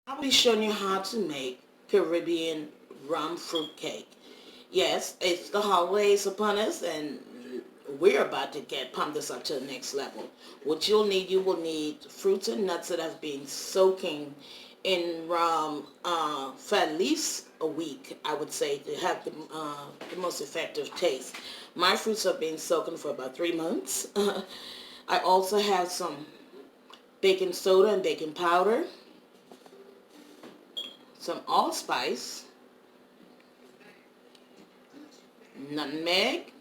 I'll be showing you how to make Caribbean rum fruit cake. Yes, it's the holidays upon us, and we're about to pump this up to the next level. What you will need fruits and nuts that have been soaking in rum for at least a week, I would say, to have the most effective taste. My fruits have been soaking for about 3 months. I also have some baking soda and baking powder, some allspice, nutmeg,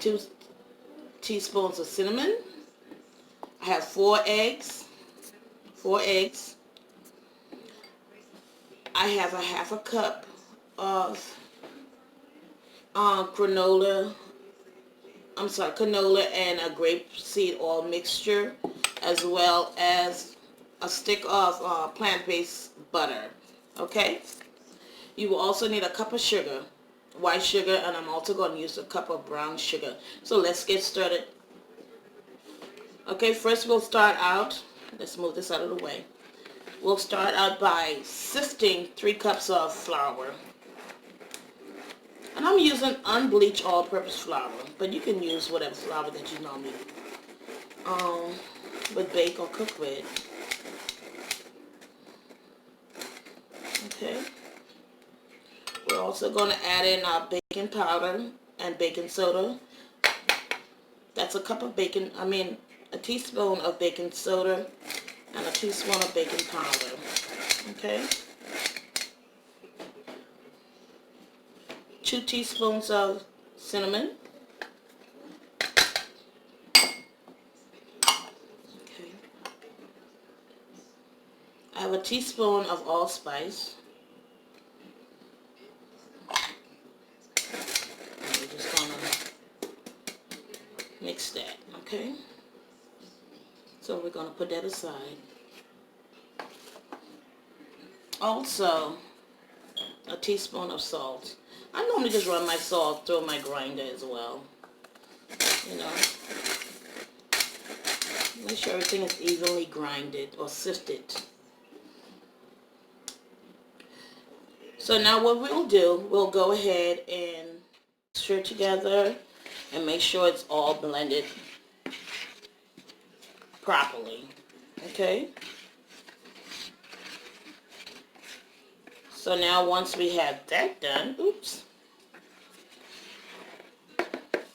2 teaspoons of cinnamon. I have 4 eggs. 4 eggs. I have a half a cup of canola and a grapeseed oil mixture, as well as a stick of plant-based butter. Okay? You will also need a cup of sugar, white sugar, and I'm also going to use a cup of brown sugar. So let's get started. Okay, first we'll start out, let's move this out of the way. We'll start out by sifting 3 cups of flour. And I'm using unbleached all-purpose flour, but you can use whatever flour that you normally would bake or cook with. Okay. We're also going to add in our baking powder and baking soda. That's a teaspoon of baking soda and a teaspoon of baking powder. Okay. 2 teaspoons of cinnamon. Okay. I have a teaspoon of allspice. We're just going to mix that, okay? So we're going to put that aside. Also, a teaspoon of salt. I normally just run my salt through my grinder as well. You know, make sure everything is evenly grinded or sifted. So now what we'll do, we'll go ahead and stir it together and make sure it's all blended properly. Okay? So now once we have that done,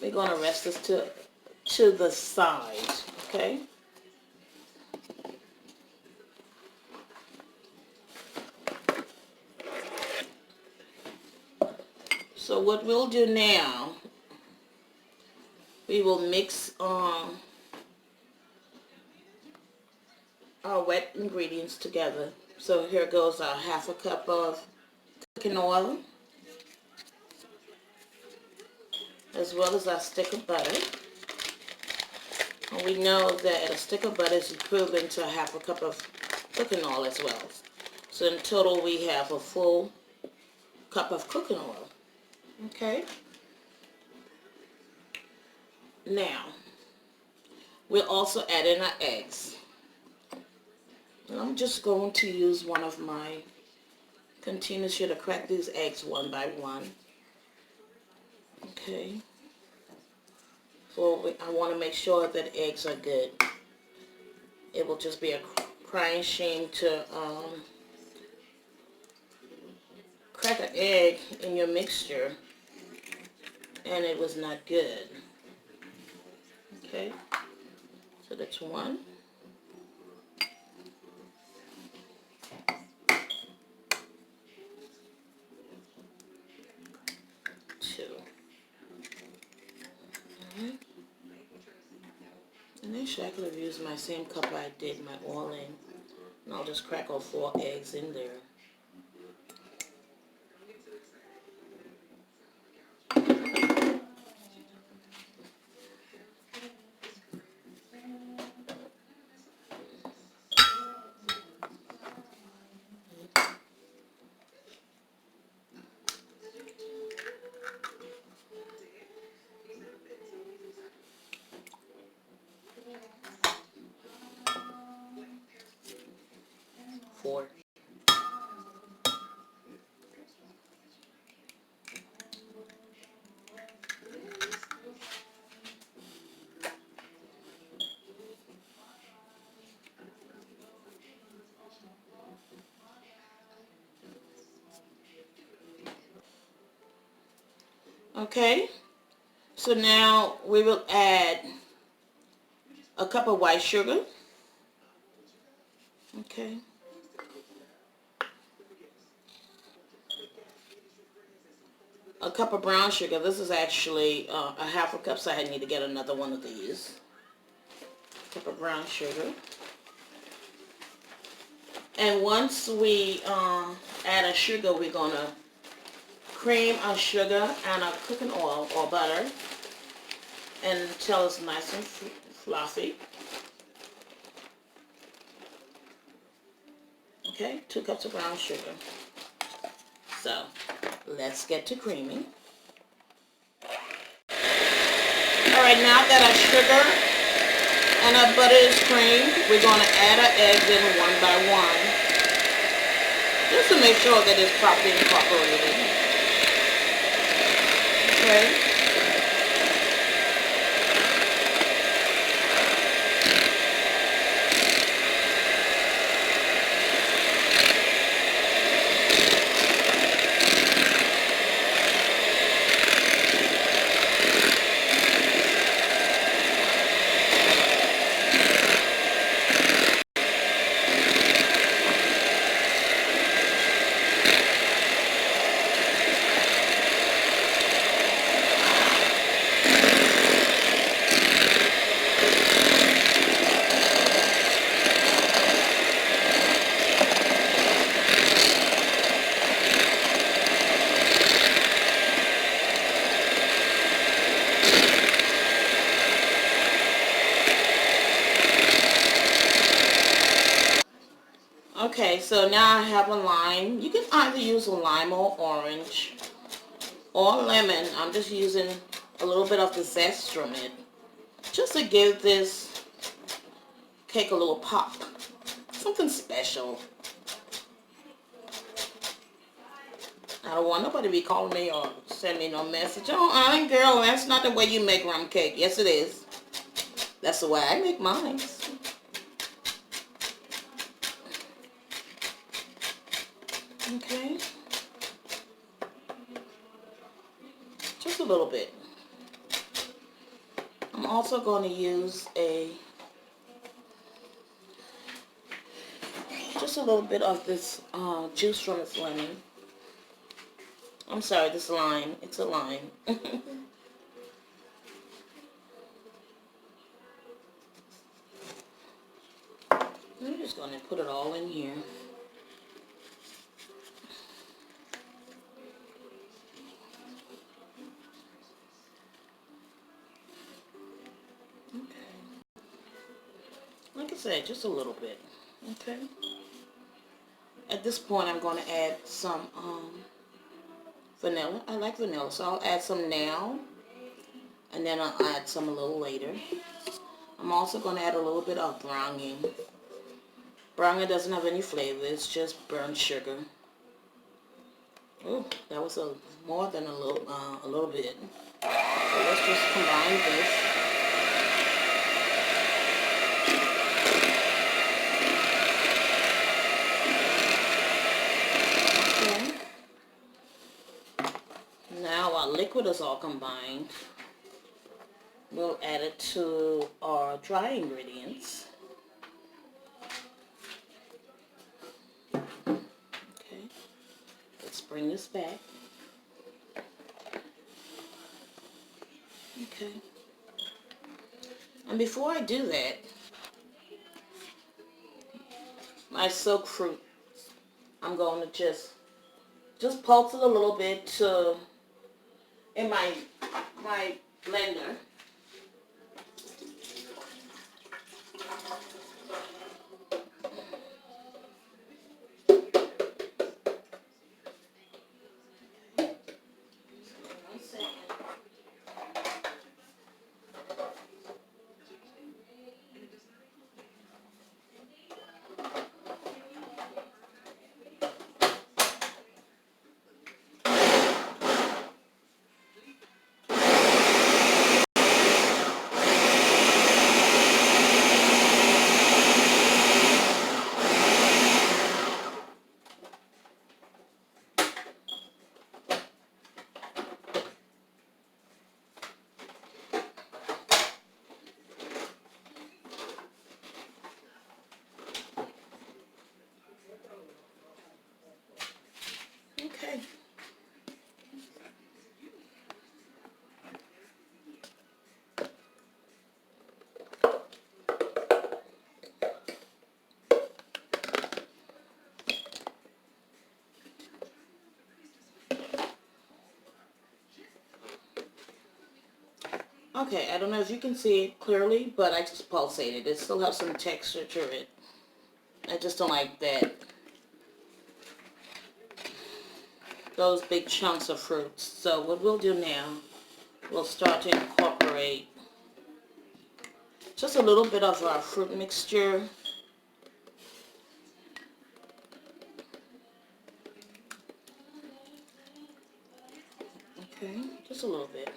we're going to rest this to the side, okay? So what we'll do now, we will mix our wet ingredients together. So here goes our half a cup of cooking oil, as well as our stick of butter. And we know that a stick of butter is equivalent to a half a cup of cooking oil as well. So in total we have a full cup of cooking oil. Okay? Now, we'll also add in our eggs. And I'm just going to use one of my containers here to crack these eggs one by one. Okay. So I want to make sure that eggs are good. It will just be a crying shame to crack an egg in your mixture and it was not good. Okay. So that's 1. 2. And actually I could have used my same cup I did my oil in. And I'll just crack all 4 eggs in there. before. Okay, so now we will add a cup of white sugar. Okay. A cup of brown sugar. This is actually a half a cup, so I need to get another one of these. A cup of brown sugar. And once we add our sugar, we're going to cream our sugar and our cooking oil or butter until it's nice and fluffy. Okay, 2 cups of brown sugar. So, let's get to creaming. Alright, now that our sugar and our butter is creamed, we're going to add our eggs in one by one, just to make sure that it's properly incorporated. Okay. Okay, so now I have a lime. You can either use a lime or orange or lemon. I'm just using a little bit of the zest from it, just to give this cake a little pop. Something special. I don't want nobody to be calling me or send me no message. Oh, girl, that's not the way you make rum cake. Yes, it is. That's the way I make mine. Okay. Just a little bit. I'm also going to use just a little bit of this juice from this lemon. I'm sorry, this lime. It's a lime. I'm just going to put it all in here. Like I said, just a little bit. Okay. At this point, I'm going to add some vanilla. I like vanilla, so I'll add some now, and then I'll add some a little later. I'm also going to add a little bit of browning. Browning doesn't have any flavor. It's just burnt sugar. Oh, that was more than a little bit. So let's just combine this. Now our liquid is all combined. We'll add it to our dry ingredients. Okay, let's bring this back. Okay, and before I do that, my silk fruit, I'm going to just pulse it a little bit in my blender. Okay, I don't know if you can see it clearly, but I just pulsated. It still has some texture to it. I just don't like that. Those big chunks of fruits. So what we'll do now, we'll start to incorporate just a little bit of our fruit mixture. Okay, just a little bit.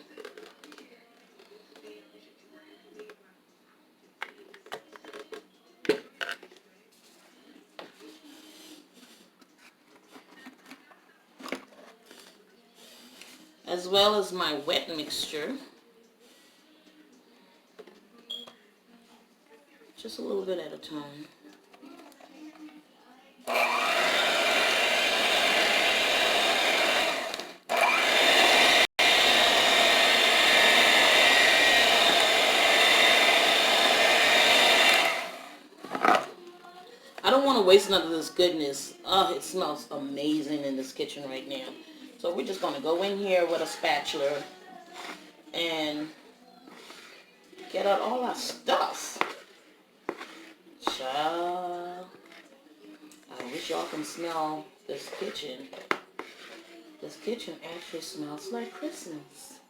As well as my wet mixture. Just a little bit at a time. I don't want to waste none of this goodness. Oh, it smells amazing in this kitchen right now. So we're just going to go in here with a spatula and get out all our stuff. Child, I wish y'all can smell this kitchen. This kitchen actually smells like Christmas.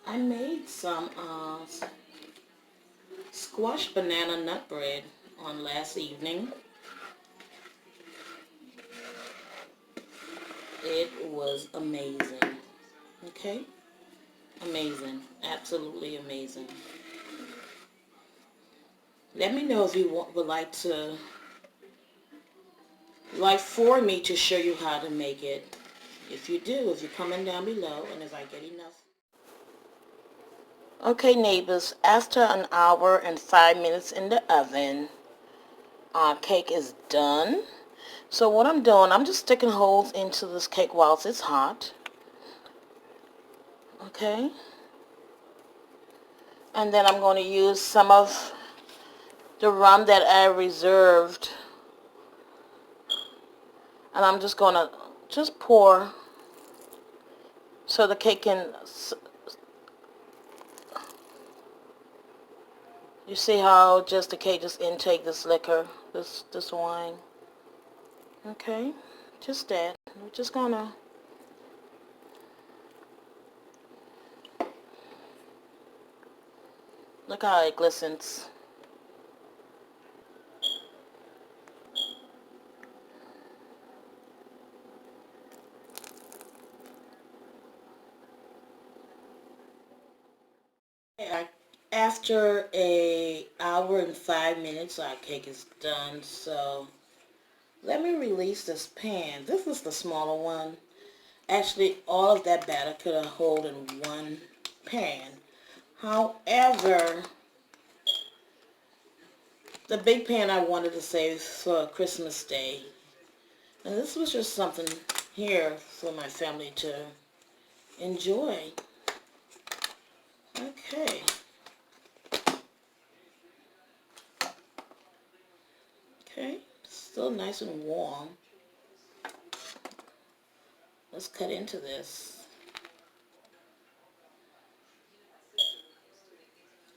I made some squashed banana nut bread on last evening. It was amazing. Okay? Amazing. Absolutely amazing. Let me know if you would like for me to show you how to make it. If you do, if you comment down below, and if I get enough. Okay, neighbors, after an hour and 5 minutes in the oven, our cake is done. So what I'm doing, I'm just sticking holes into this cake whilst it's hot. Okay. And then I'm going to use some of the rum that I reserved. And I'm just going to just pour so the cake can... You see how just the cake just intake this liquor, this wine. Okay, just that. We're just gonna look how it glistens. After an hour and 5 minutes, our cake is done. So let me release this pan. This is the smaller one. Actually, all of that batter could have hold in one pan. However, the big pan I wanted to save for Christmas Day. And this was just something here for my family to enjoy. Okay. Okay, still nice and warm. Let's cut into this.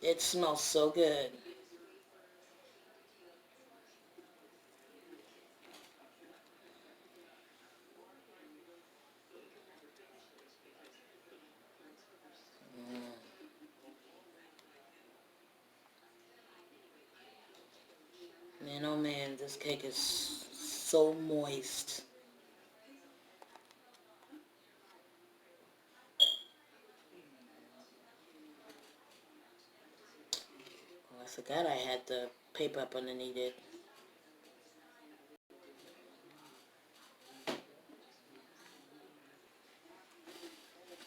It smells so good. Man, oh man, this cake is so moist. Oh, I forgot I had the paper up underneath it.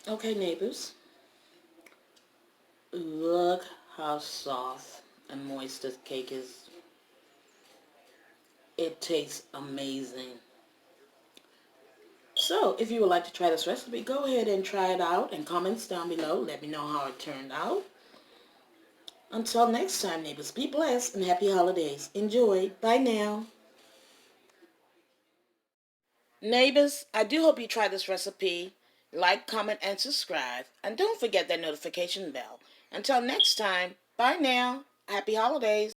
Okay, neighbors. Look how soft and moist this cake is. It tastes amazing. So, if you would like to try this recipe, go ahead and try it out and comments down below. Let me know how it turned out. Until next time, neighbors, be blessed and happy holidays. Enjoy. Bye now. Neighbors, I do hope you try this recipe. like, comment, and subscribe. And don't forget that notification bell. Until next time, bye now. Happy holidays.